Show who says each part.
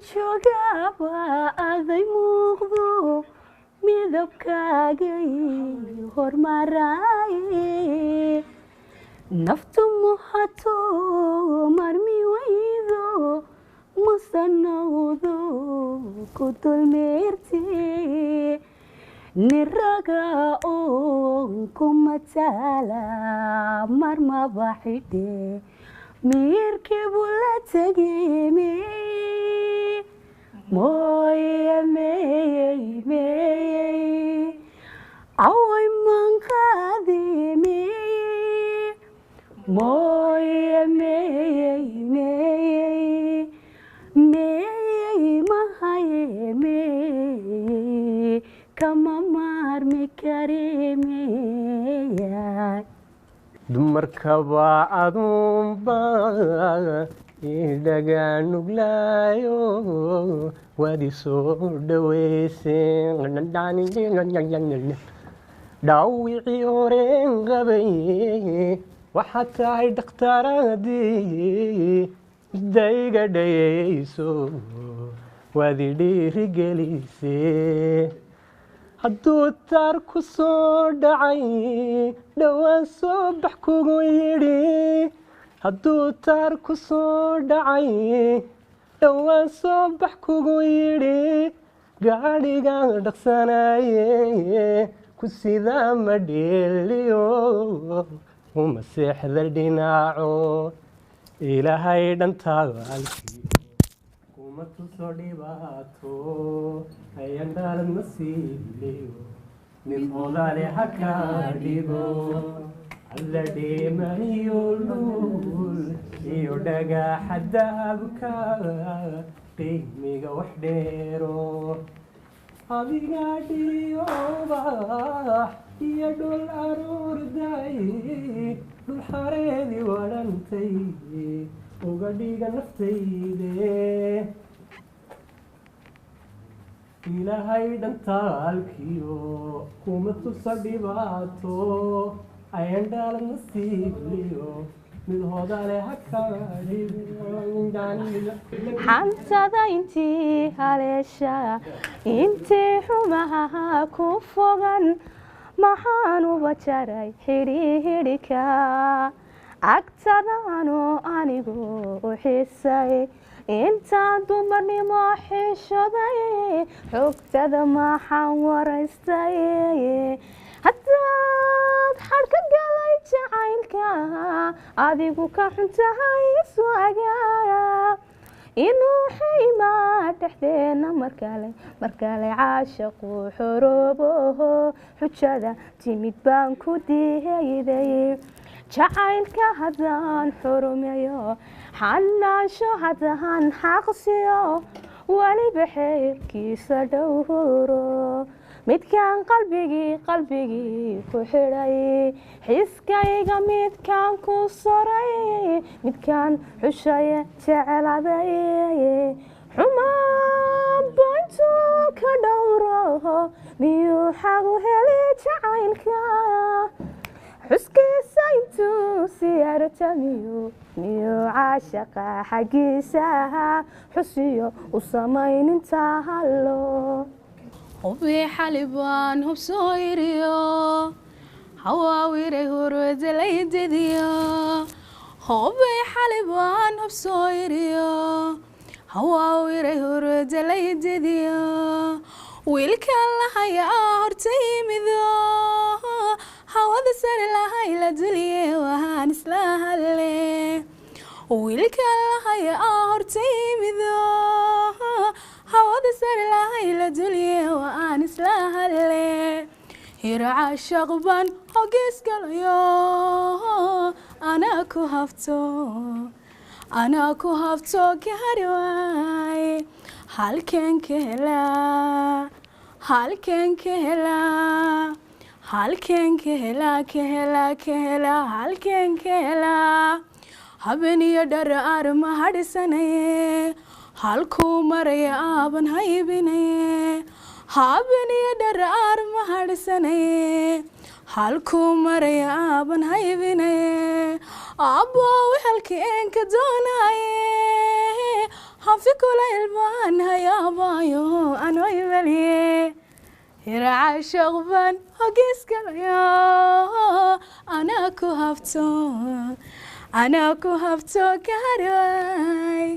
Speaker 1: joogaba aday muuqdo midabkaagay hormaraaye naftu muhato marmi waydo musanawdo ku dulmeerte niraga on kumatala marma baxide mirke bulatage me moye me away mankade me moye me mahaye me kama marmi kareme
Speaker 2: dumarkaba adunba idhaga nuglayo wadi soo dhaweyseen dhaawicii horeen qabay waxaad tahay dhakhtaradii dayga dhayayso wadi dhiirigelisee hadduu taar ku soo dhacay dhowaan soo bax kugu yidhi hadduu taar ku soo dhacay dhowaan soo bax kugu yidhi gaadhigan dhaqsanaye ku sidaa ma dheeliyo uma seexda dhinaco ilaahay dhantaalkii kuma tuso dhibaato hayan dhaalad nasiibliyo mid hodale haka dhigo alla dheemaniyo luul iyo dhagaxa dahabka qiimiga wax dheero adiga dhiyobax iyo dhul aruurday dhul xareedi wadhantay uga dhiga naftayde ilaahay dhantaalkiyo kuma tusa dhibaato ayan dhaalad nasiibliyo mid hodale haka
Speaker 1: xantada intii haleesha intii xumaha ku fogan maxaan uba jaray xidhihidhika agtadaanu anigu u xisay intaan dumarnimo xishoday xogtada maxaan waraystay haddaad xadhka galay jacaylka adigu ka xuntahay iswaga inuu xiimaa dhexdeena markale caashaqu xoroobo xujada timid baan ku diiday jacaylka haddaan xurumeeyo xanaansho haddaan xaqsiyo weliba xeerkiisa dhowro midkaan qalbigii ku xidhay xiskayga midkaan ku soray midkaan xushaye jeceladay xumaanba intuu ka dhowro miyuu xagu heli jacaylka xuskiisa intuu siyaarta miyuu caashaqa xaggiisa xusiyo u samayninta hallo
Speaker 3: hubi xalibaan hubsoo iriyo hawaawiray hurwada laydadiyo hubi xalibaan hubsoo iriyo hawaawiray hurwada laydadiyo wiilkan lahayaa horta yimido hawada sare lahay la duliye wahaan isla halle wiilkan lahayaa horta yimido hawada sare lahay la duliye waan isla halle hiraca shaqban hogees galayo anaa ku hafto gaari waay halkeen ka helaa habeniyo dharaar ma hadhisanaye halkuu maraya aaban haybinaye habeniyo dharaar ma hadhisanaye halkuu maraya aaban haybinaye abbow halkeen ka doonaye hafi kulayl baan hayaabayo anoo imaliye hiracay shaqban hogiiskalayo anaa ku habto gaadhay